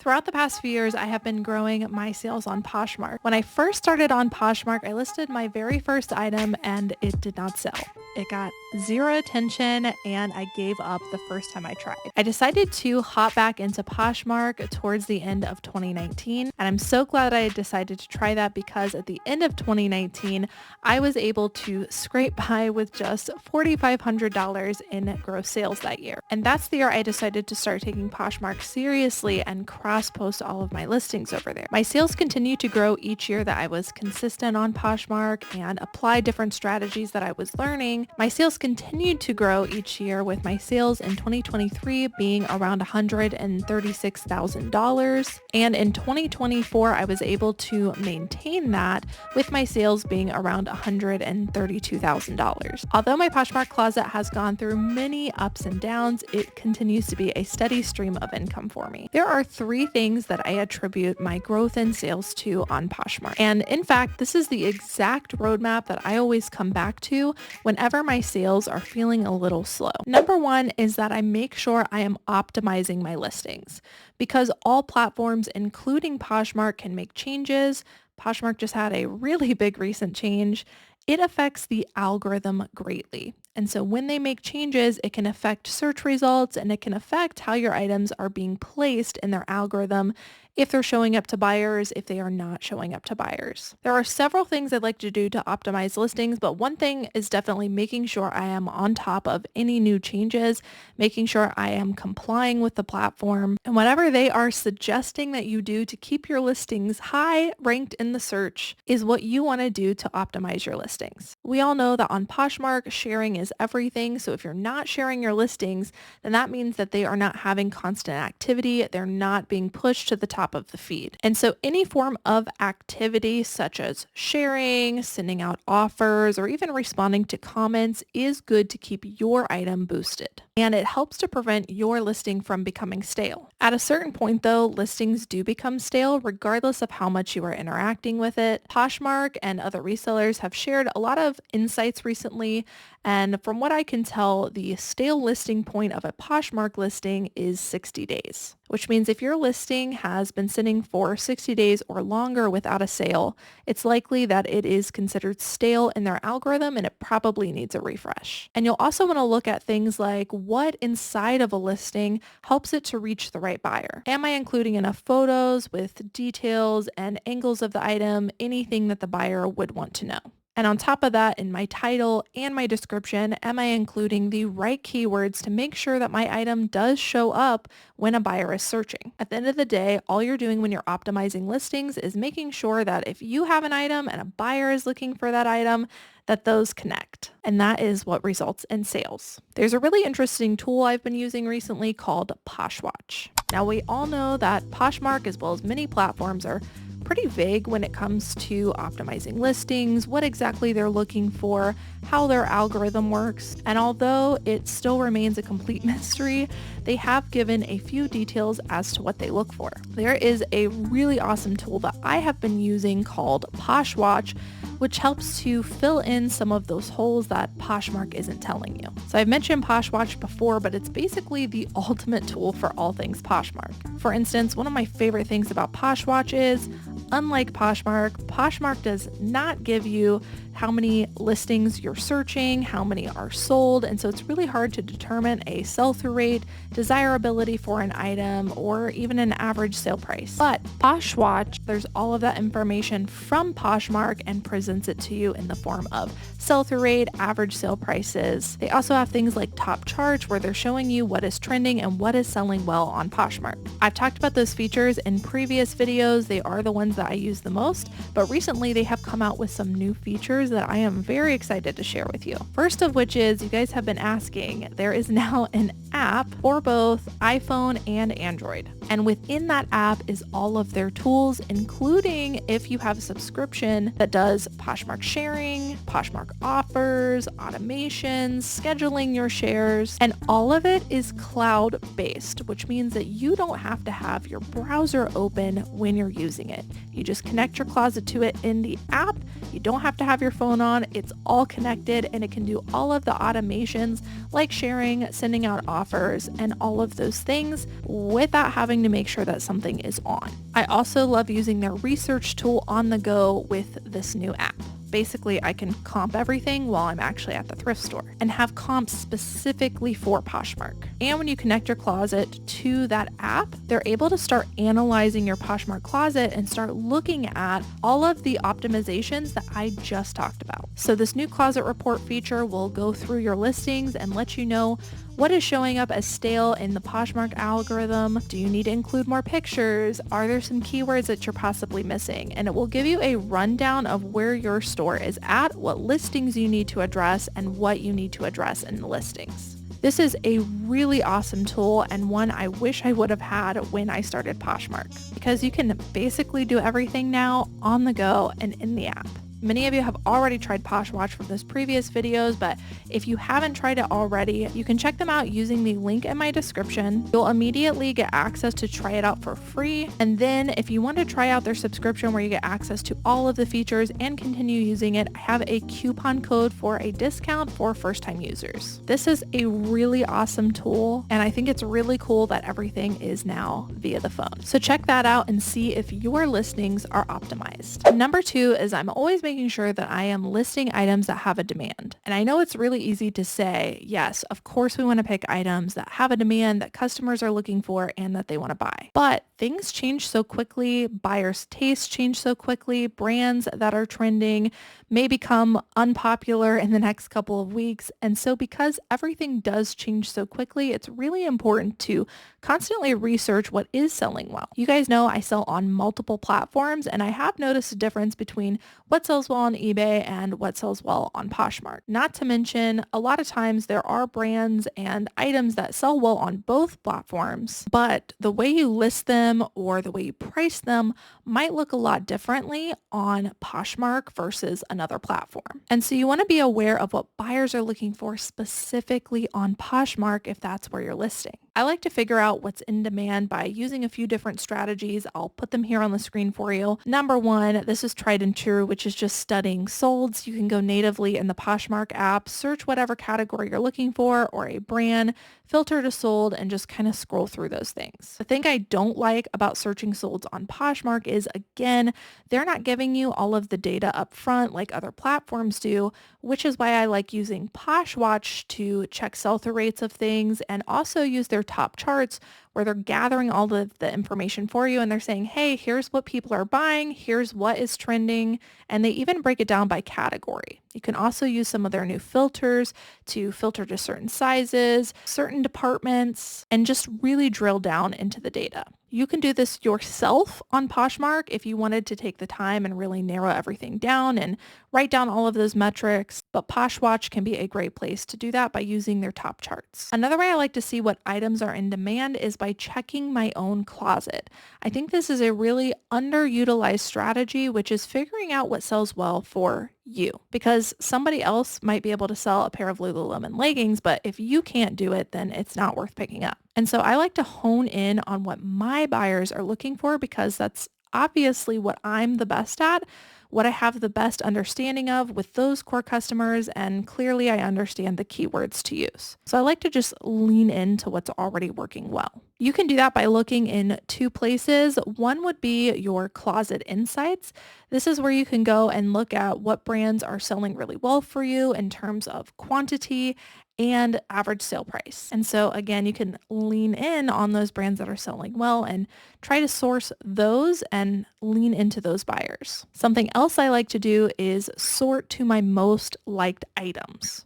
Throughout the past few years, I have been growing my sales on Poshmark. When I first started on Poshmark, I listed my very first item and it did not sell. It got zero attention and I gave up the first time I tried. I decided to hop back into Poshmark towards the end of 2019, and I'm so glad I decided to try that because at the end of 2019, I was able to scrape by with just $4,500 in gross sales that year. And that's the year I decided to start taking Poshmark seriously and cross-post all of my listings over there. My sales continued to grow each year that I was consistent on Poshmark and applied different strategies that I was learning. My sales continued to grow each year, with my sales in 2023 being around $136,000. And in 2024, I was able to maintain that with my sales being around $132,000. Although my Poshmark closet has gone through many ups and downs, it continues to be a steady stream of income for me. There are three things that I attribute my growth in sales to on Poshmark. And in fact, this is the exact roadmap that I always come back to whenever my sales are feeling a little slow. Number one is that I make sure I am optimizing my listings. Because all platforms, including Poshmark, can make changes. Poshmark just had a really big recent change. It affects the algorithm greatly. And so when they make changes, it can affect search results and it can affect how your items are being placed in their algorithm, if they're showing up to buyers, if they are not showing up to buyers. There are several things I'd like to do to optimize listings, but one thing is definitely making sure I am on top of any new changes, making sure I am complying with the platform, and whatever they are suggesting that you do to keep your listings high ranked in the search is what you want to do to optimize your listings. We all know that on Poshmark, sharing is everything. So if you're not sharing your listings, then that means that they are not having constant activity. They're not being pushed to the top of the feed. And so any form of activity such as sharing, sending out offers, or even responding to comments is good to keep your item boosted. And it helps to prevent your listing from becoming stale. At a certain point though, listings do become stale regardless of how much you are interacting with it. Poshmark and other resellers have shared a lot of insights recently, and from what I can tell, the stale listing point of a Poshmark listing is 60 days, which means if your listing has been sitting for 60 days or longer without a sale, it's likely that it is considered stale in their algorithm and it probably needs a refresh. And you'll also want to look at things like what inside of a listing helps it to reach the right buyer. Am I including enough photos with details and angles of the item, anything that the buyer would want to know? And on top of that, in my title and my description, am I including the right keywords to make sure that my item does show up when a buyer is searching? At the end of the day, all you're doing when you're optimizing listings is making sure that if you have an item and a buyer is looking for that item, that those connect. And that is what results in sales. There's a really interesting tool I've been using recently called Poshwatch. Now, we all know that Poshmark, as well as many platforms, are pretty vague when it comes to optimizing listings, what exactly they're looking for, how their algorithm works. And although it still remains a complete mystery, they have given a few details as to what they look for. There is a really awesome tool that I have been using called Poshwatch, which helps to fill in some of those holes that Poshmark isn't telling you. So I've mentioned Poshwatch before, but it's basically the ultimate tool for all things Poshmark. For instance, one of my favorite things about Poshwatch is, unlike Poshmark, Poshmark does not give you how many listings you're searching, how many are sold, and so it's really hard to determine a sell-through rate, desirability for an item, or even an average sale price. But Poshwatch, there's all of that information from Poshmark and presents it to you in the form of sell-through rate, average sale prices. They also have things like top charts where they're showing you what is trending and what is selling well on Poshmark. I've talked about those features in previous videos. They are the ones that I use the most, but recently they have come out with some new features that I am very excited to share with you. First of which is, you guys have been asking, there is now an app for both iPhone and Android. And within that app is all of their tools, including if you have a subscription that does Poshmark sharing, Poshmark offers, automations, scheduling your shares, and all of it is cloud-based, which means that you don't have to have your browser open when you're using it. You just connect your closet to it in the app. You don't have to have your phone on. It's all connected and it can do all of the automations like sharing, sending out offers, and all of those things without having to make sure that something is on. I also love using their research tool on the go with this new app. Basically, I can comp everything while I'm actually at the thrift store and have comps specifically for Poshmark. And when you connect your closet to that app, they're able to start analyzing your Poshmark closet and start looking at all of the optimizations that I just talked about. So this new closet report feature will go through your listings and let you know what is showing up as stale in the Poshmark algorithm. Do you need to include more pictures? Are there some keywords that you're possibly missing? And it will give you a rundown of where your store is at, what listings you need to address, and what you need to address in the listings. This is a really awesome tool and one I wish I would have had when I started Poshmark, because you can basically do everything now on the go and in the app. Many of you have already tried Poshwatch from those previous videos, but if you haven't tried it already, you can check them out using the link in my description. You'll immediately get access to try it out for free. And then if you want to try out their subscription where you get access to all of the features and continue using it, I have a coupon code for a discount for first-time users. This is a really awesome tool, and I think it's really cool that everything is now via the phone. So check that out and see if your listings are optimized. Number 2 is I'm always making sure that I am listing items that have a demand. And I know it's really easy to say, yes, of course we want to pick items that have a demand that customers are looking for and that they want to buy. But things change so quickly, buyers' tastes change so quickly, brands that are trending may become unpopular in the next couple of weeks. And so because everything does change so quickly, it's really important to constantly research what is selling well. You guys know I sell on multiple platforms, and I have noticed a difference between what sells well on eBay and what sells well on Poshmark. Not to mention, a lot of times there are brands and items that sell well on both platforms, but the way you list them or the way you price them might look a lot differently on Poshmark versus another platform. And so you want to be aware of what buyers are looking for specifically on Poshmark if that's where you're listing. I like to figure out what's in demand by using a few different strategies. I'll put them here on the screen for you. Number 1, this is tried and true, which is just studying solds. You can go natively in the Poshmark app, search whatever category you're looking for or a brand, filter to sold, and just kind of scroll through those things. The thing I don't like about searching solds on Poshmark is, again, they're not giving you all of the data up front like other platforms do, which is why I like using Poshwatch to check sell-through rates of things and also use their top charts where they're gathering all of the information for you and they're saying, hey, here's what people are buying, here's what is trending, and they even break it down by category. You can also use some of their new filters to filter to certain sizes, certain departments, and just really drill down into the data. You can do this yourself on Poshmark if you wanted to take the time and really narrow everything down and write down all of those metrics, but Poshwatch can be a great place to do that by using their top charts. Another way I like to see what items are in demand is by checking my own closet. I think this is a really underutilized strategy, which is figuring out what sells well for you, because somebody else might be able to sell a pair of Lululemon leggings, but if you can't do it, then it's not worth picking up. And so I like to hone in on what my buyers are looking for because that's obviously what I'm the best at, what I have the best understanding of with those core customers, and clearly I understand the keywords to use. So I like to just lean into what's already working well. You can do that by looking in 2 places. One would be your closet insights. This is where you can go and look at what brands are selling really well for you in terms of quantity and average sale price. And so again, you can lean in on those brands that are selling well and try to source those and lean into those buyers. Something else I like to do is sort to my most liked items.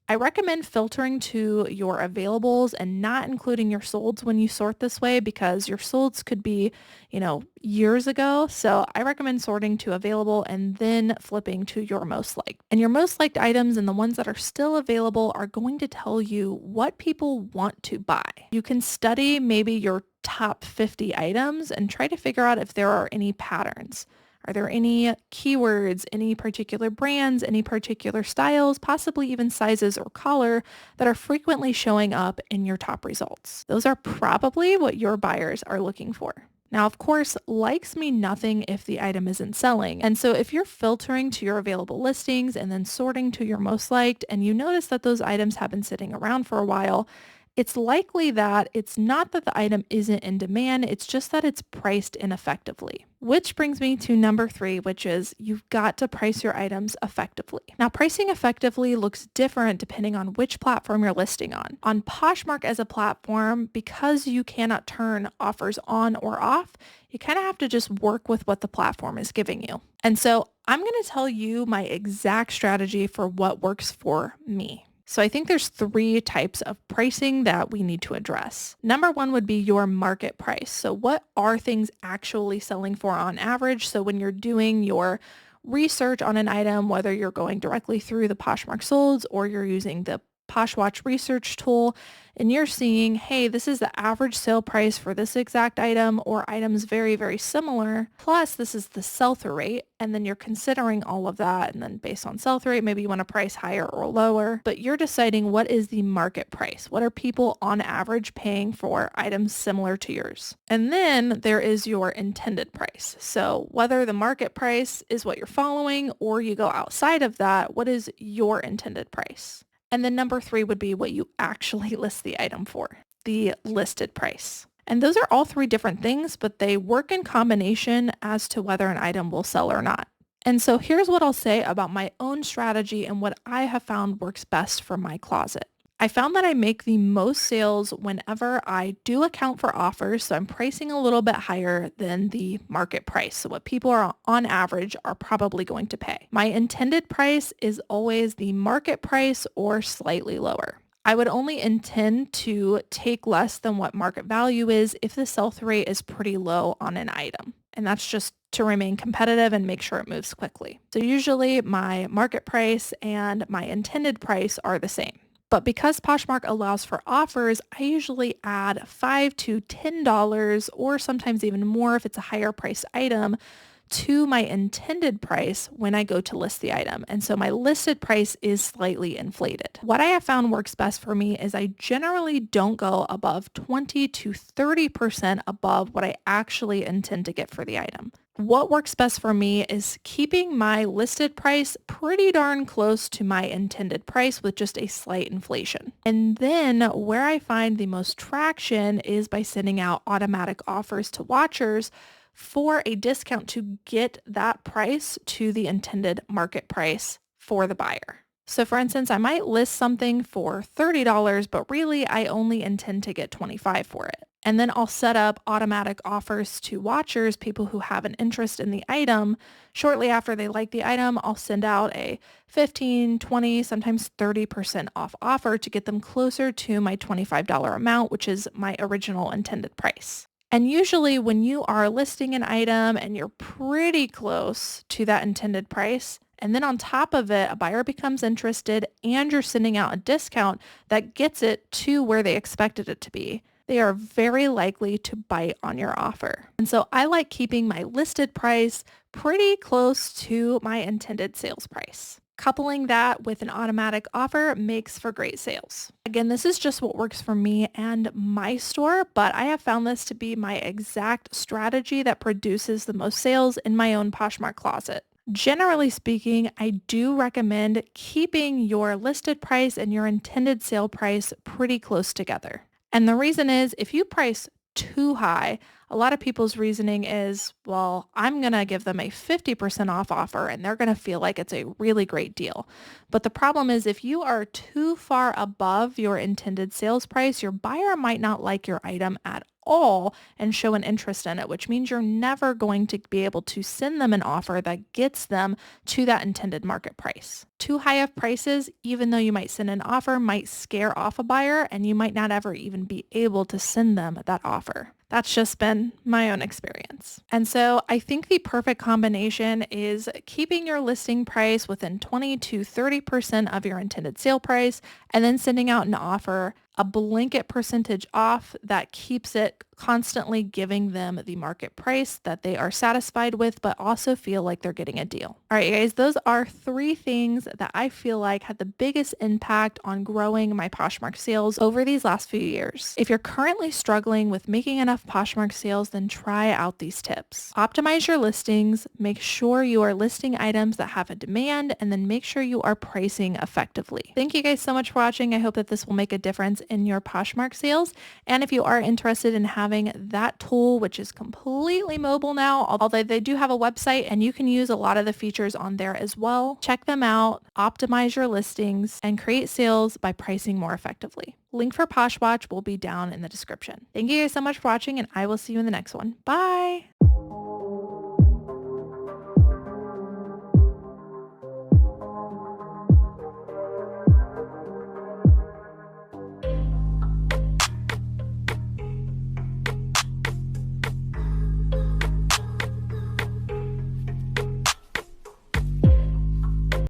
I recommend filtering to your availables and not including your solds when you sort this way because your solds could be, years ago. So I recommend sorting to available and then flipping to your most liked. And your most liked items and the ones that are still available are going to tell you what people want to buy. You can study maybe your top 50 items and try to figure out if there are any patterns. Are there any keywords, any particular brands, any particular styles, possibly even sizes or color that are frequently showing up in your top results? Those are probably what your buyers are looking for. Now, of course, likes mean nothing if the item isn't selling. And so if you're filtering to your available listings and then sorting to your most liked, and you notice that those items have been sitting around for a while, it's likely that it's not that the item isn't in demand, it's just that it's priced ineffectively. Which brings me to number 3, which is you've got to price your items effectively. Now, pricing effectively looks different depending on which platform you're listing on. On Poshmark as a platform, because you cannot turn offers on or off, you kind of have to just work with what the platform is giving you. And so I'm going to tell you my exact strategy for what works for me. So I think there's 3 types of pricing that we need to address. Number 1 would be your market price. So what are things actually selling for on average? So when you're doing your research on an item, whether you're going directly through the Poshmark solds or you're using the Poshwatch research tool, and you're seeing, hey, this is the average sale price for this exact item or items very, very similar, plus this is the sell-through rate, and then you're considering all of that, and then based on sell-through rate, maybe you want to price higher or lower, but you're deciding what is the market price. What are people on average paying for items similar to yours? And then there is your intended price. So whether the market price is what you're following or you go outside of that, what is your intended price? And then number 3 would be what you actually list the item for, the listed price. And those are all 3 different things, but they work in combination as to whether an item will sell or not. And so here's what I'll say about my own strategy and what I have found works best for my closet. I found that I make the most sales whenever I do account for offers, so I'm pricing a little bit higher than the market price, so what people are on average are probably going to pay. My intended price is always the market price or slightly lower. I would only intend to take less than what market value is if the sell-through rate is pretty low on an item. And that's just to remain competitive and make sure it moves quickly. So usually my market price and my intended price are the same. But because Poshmark allows for offers, I usually add $5 to $10 or sometimes even more if it's a higher priced item to my intended price when I go to list the item. And so my listed price is slightly inflated. What I have found works best for me is I generally don't go above 20 to 30% above what I actually intend to get for the item. What works best for me is keeping my listed price pretty darn close to my intended price with just a slight inflation. And then where I find the most traction is by sending out automatic offers to watchers for a discount to get that price to the intended market price for the buyer. So for instance, I might list something for $30, but really I only intend to get $25 for it. And then I'll set up automatic offers to watchers, people who have an interest in the item. Shortly after they like the item, I'll send out a 15, 20, sometimes 30% off offer to get them closer to my $25 amount, which is my original intended price. And usually when you are listing an item and you're pretty close to that intended price, and then on top of it, a buyer becomes interested and you're sending out a discount that gets it to where they expected it to be, they are very likely to bite on your offer. And so I like keeping my listed price pretty close to my intended sales price. Coupling that with an automatic offer makes for great sales. Again, this is just what works for me and my store, but I have found this to be my exact strategy that produces the most sales in my own Poshmark closet. Generally speaking, I do recommend keeping your listed price and your intended sale price pretty close together. And the reason is if you price too high, a lot of people's reasoning is, well, I'm going to give them a 50% off offer and they're going to feel like it's a really great deal. But the problem is if you are too far above your intended sales price, your buyer might not like your item at all and show an interest in it, which means you're never going to be able to send them an offer that gets them to that intended market price. Too high of prices, even though you might send an offer, might scare off a buyer and you might not ever even be able to send them that offer. That's just been my own experience. sales. And so I think the perfect combination is keeping your listing price within 20 to 30% of your intended sale price, and then sending out an offer, a blanket percentage off that keeps it constantly giving them the market price that they are satisfied with, but also feel like they're getting a deal. All right, you guys, those are 3 things that I feel like had the biggest impact on growing my Poshmark sales over these last few years. If you're currently struggling with making enough Poshmark sales, then try out these tips. Optimize your listings, make sure you are listing items that have a demand, and then make sure you are pricing effectively. Thank you guys so much for watching. I hope that this will make a difference in your Poshmark sales. And if you are interested in having that tool, which is completely mobile now, although they do have a website and you can use a lot of the features on there as well, check them out, optimize your listings, and create sales by pricing more effectively. Link for Poshwatch will be down in the description. Thank you guys so much for watching, and I will see you in the next one. Bye!